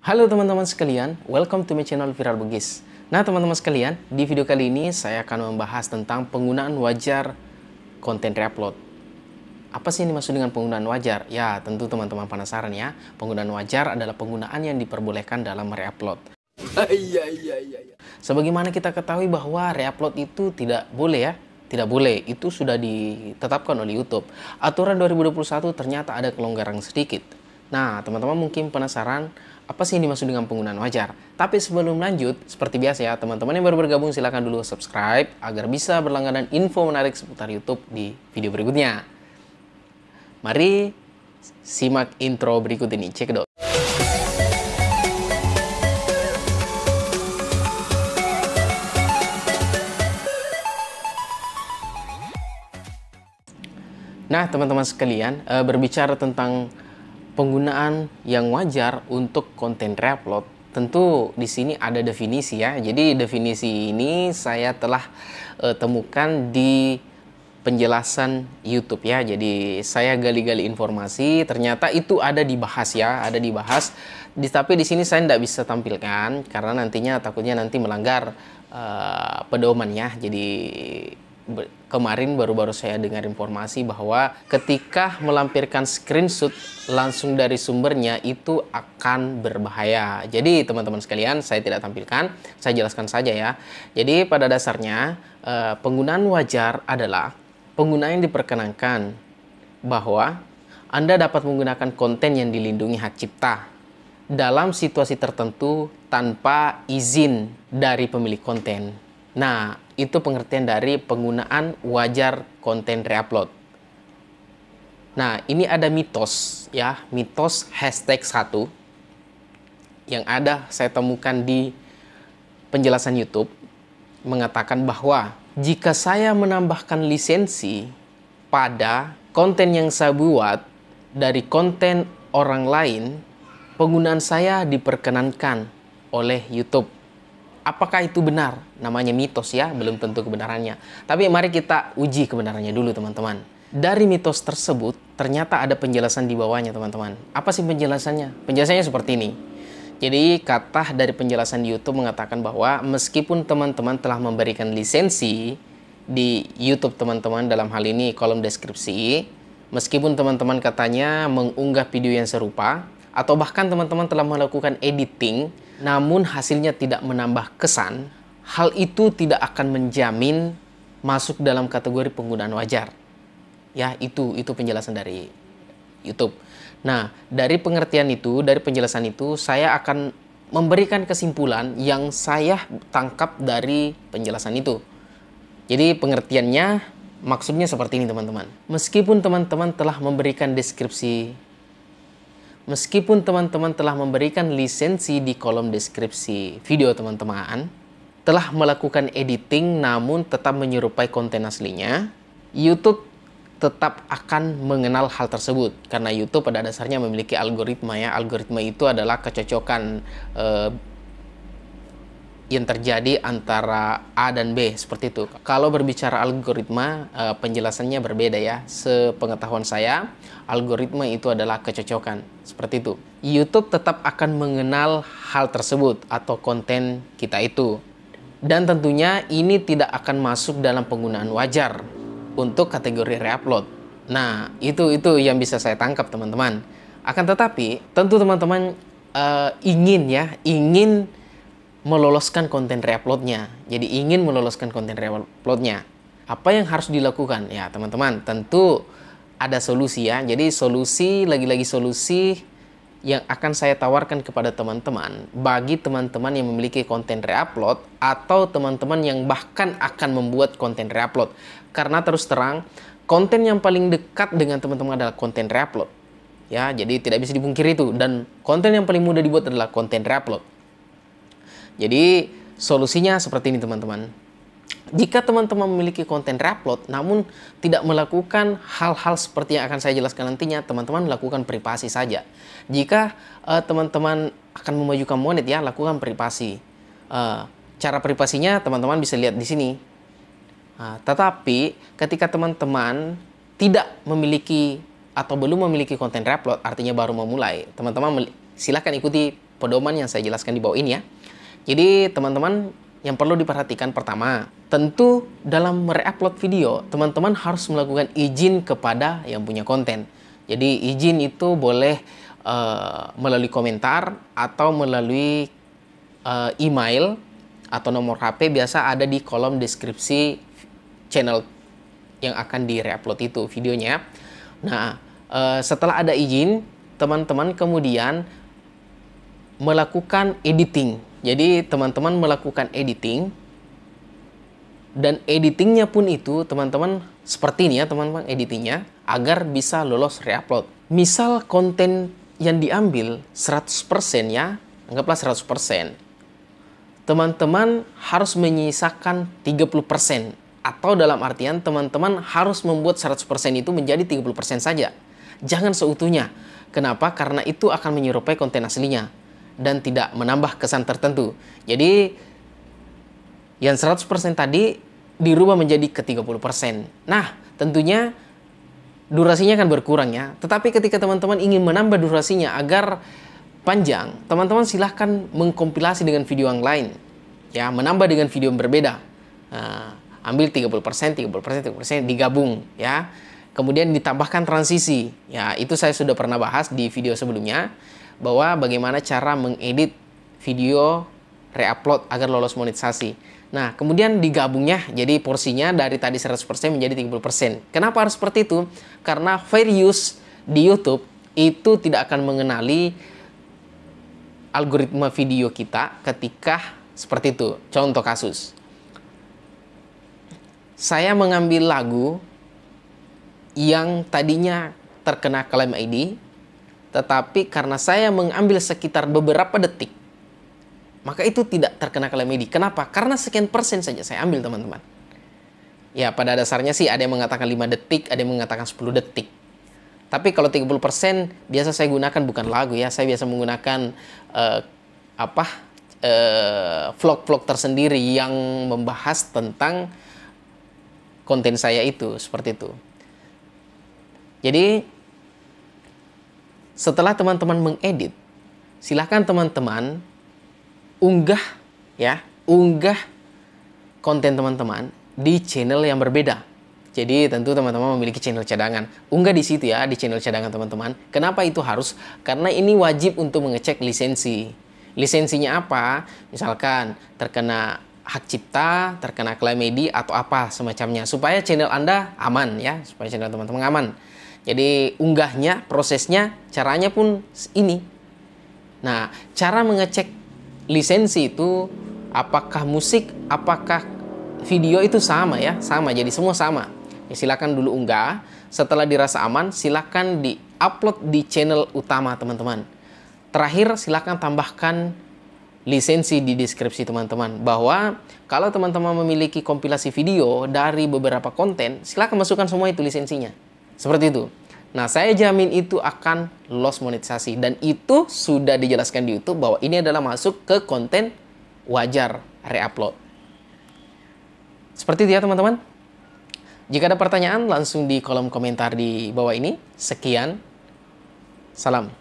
Halo teman-teman sekalian, welcome to my channel Viral Bugis. Nah teman-teman sekalian, di video kali ini saya akan membahas tentang penggunaan wajar konten reupload. Apa sih yang dimaksud dengan penggunaan wajar? Ya tentu teman-teman penasaran ya. Penggunaan wajar adalah penggunaan yang diperbolehkan dalam reupload. Sebagaimana kita ketahui bahwa reupload itu tidak boleh ya. Tidak boleh, itu sudah ditetapkan oleh YouTube. Aturan 2021 ternyata ada kelonggaran sedikit. Nah, teman-teman mungkin penasaran apa sih yang dimaksud dengan penggunaan wajar? Tapi sebelum lanjut, seperti biasa ya, teman-teman yang baru bergabung silahkan dulu subscribe agar bisa berlangganan info menarik seputar YouTube di video berikutnya. Mari simak intro berikut ini, check it out. Nah, teman-teman sekalian, berbicara tentang penggunaan yang wajar untuk konten reupload, tentu di sini ada definisi ya. Jadi definisi ini saya telah temukan di penjelasan YouTube ya. Jadi saya gali-gali informasi, ternyata itu ada dibahas ya, ada dibahas. Tapi di sini saya tidak bisa tampilkan karena nantinya takutnya nanti melanggar pedoman ya. Jadi kemarin baru-baru saya dengar informasi bahwa ketika melampirkan screenshot langsung dari sumbernya itu akan berbahaya. Jadi teman-teman sekalian, saya tidak tampilkan, saya jelaskan saja ya. Jadi pada dasarnya penggunaan wajar adalah penggunaan yang diperkenankan bahwa Anda dapat menggunakan konten yang dilindungi hak cipta dalam situasi tertentu tanpa izin dari pemilik konten. Nah, itu pengertian dari penggunaan wajar konten reupload. Nah, ini ada mitos ya, mitos #1 yang ada saya temukan di penjelasan YouTube mengatakan bahwa jika saya menambahkan lisensi pada konten yang saya buat dari konten orang lain, penggunaan saya diperkenankan oleh YouTube. Apakah itu benar? Namanya mitos ya, belum tentu kebenarannya. Tapi mari kita uji kebenarannya dulu teman-teman. Dari mitos tersebut, ternyata ada penjelasan di bawahnya teman-teman. Apa sih penjelasannya? Penjelasannya seperti ini. Jadi kata dari penjelasan di YouTube mengatakan bahwa meskipun teman-teman telah memberikan lisensi di YouTube teman-teman, dalam hal ini kolom deskripsi, meskipun teman-teman katanya mengunggah video yang serupa, atau bahkan teman-teman telah melakukan editing, namun hasilnya tidak menambah kesan, hal itu tidak akan menjamin masuk dalam kategori penggunaan wajar. Ya, itu penjelasan dari YouTube. Nah, dari pengertian itu, dari penjelasan itu, saya akan memberikan kesimpulan yang saya tangkap dari penjelasan itu. Jadi pengertiannya, maksudnya seperti ini teman-teman. Meskipun teman-teman telah memberikan deskripsi, meskipun teman-teman telah memberikan lisensi di kolom deskripsi video teman-teman, telah melakukan editing namun tetap menyerupai konten aslinya, YouTube tetap akan mengenal hal tersebut. Karena YouTube pada dasarnya memiliki algoritma ya. Algoritma itu adalah kecocokan yang terjadi antara A dan B, seperti itu. Kalau berbicara algoritma, penjelasannya berbeda ya. Sepengetahuan saya, algoritma itu adalah kecocokan, seperti itu. YouTube tetap akan mengenal hal tersebut atau konten kita itu. Dan tentunya ini tidak akan masuk dalam penggunaan wajar untuk kategori reupload. Nah, itu yang bisa saya tangkap teman-teman. Akan tetapi, tentu teman-teman ingin meloloskan konten reuploadnya. Jadi ingin meloloskan konten reuploadnya. Apa yang harus dilakukan? Ya teman-teman, tentu ada solusi ya. Jadi lagi-lagi solusi yang akan saya tawarkan kepada teman-teman. Bagi teman-teman yang memiliki konten reupload atau teman-teman yang bahkan akan membuat konten reupload. Karena terus terang, konten yang paling dekat dengan teman-teman adalah konten reupload. Ya, jadi tidak bisa dipungkiri itu. Dan konten yang paling mudah dibuat adalah konten reupload. Jadi solusinya seperti ini teman-teman. Jika teman-teman memiliki konten reupload namun tidak melakukan hal-hal seperti yang akan saya jelaskan nantinya, teman-teman lakukan privasi saja. Jika teman-teman akan memajukan monet ya, lakukan privasi. Cara privasinya teman-teman bisa lihat di sini. Tetapi ketika teman-teman tidak memiliki atau belum memiliki konten reupload, artinya baru memulai, teman-teman silakan ikuti pedoman yang saya jelaskan di bawah ini ya. Jadi teman-teman yang perlu diperhatikan pertama, tentu dalam mereupload video, teman-teman harus melakukan izin kepada yang punya konten. Jadi izin itu boleh melalui komentar atau melalui email atau nomor HP, biasa ada di kolom deskripsi channel yang akan di-reupload itu videonya. Nah, setelah ada izin, teman-teman kemudian melakukan editing. Jadi teman-teman melakukan editing, dan editingnya pun itu teman-teman seperti ini ya teman-teman, editingnya agar bisa lolos reupload. Misal konten yang diambil 100% ya, anggaplah 100%. Teman-teman harus menyisakan 30%, atau dalam artian teman-teman harus membuat 100% itu menjadi 30% saja. Jangan seutuhnya. Kenapa? Karena itu akan menyerupai konten aslinya dan tidak menambah kesan tertentu. Jadi yang 100% tadi dirubah menjadi ke 30%. Nah, tentunya durasinya akan berkurang ya. Tetapi ketika teman-teman ingin menambah durasinya agar panjang, teman-teman silahkan mengkompilasi dengan video yang lain. Ya, menambah dengan video yang berbeda. Nah, ambil 30%, 30%, 30% digabung ya. Kemudian ditambahkan transisi. Ya, itu saya sudah pernah bahas di video sebelumnya, bahwa bagaimana cara mengedit video reupload agar lolos monetisasi. Nah, kemudian digabungnya, jadi porsinya dari tadi 100% menjadi 30%. Kenapa harus seperti itu? Karena fair use di YouTube itu tidak akan mengenali algoritma video kita ketika seperti itu. Contoh kasus, saya mengambil lagu yang tadinya terkena claim ID, tetapi karena saya mengambil sekitar beberapa detik, maka itu tidak terkena claim ID. Kenapa? Karena sekian persen saja saya ambil, teman-teman. Ya, pada dasarnya sih ada yang mengatakan 5 detik, ada yang mengatakan 10 detik. Tapi kalau 30% biasa saya gunakan bukan lagu ya. Saya biasa menggunakan vlog-vlog tersendiri yang membahas tentang konten saya itu, seperti itu. Jadi setelah teman-teman mengedit, silahkan teman-teman unggah konten teman-teman di channel yang berbeda. Jadi tentu teman-teman memiliki channel cadangan, unggah di situ ya, di channel cadangan teman-teman. Kenapa itu harus? Karena ini wajib untuk mengecek lisensi. Lisensinya apa? Misalkan terkena hak cipta, terkena claim ID atau apa semacamnya, supaya channel Anda aman ya, supaya channel teman-teman aman. Jadi unggahnya, prosesnya, caranya pun ini. Nah, cara mengecek lisensi itu apakah musik, apakah video itu sama ya, sama. Jadi semua sama. Ya, silakan dulu unggah. Setelah dirasa aman, silakan di-upload di channel utama teman-teman. Terakhir, silakan tambahkan lisensi di deskripsi teman-teman, bahwa kalau teman-teman memiliki kompilasi video dari beberapa konten, silakan masukkan semua itu lisensinya. Seperti itu. Nah, saya jamin itu akan loss monetisasi, dan itu sudah dijelaskan di YouTube bahwa ini adalah masuk ke konten wajar reupload. Seperti itu ya teman-teman. Jika ada pertanyaan langsung di kolom komentar di bawah ini. Sekian. Salam.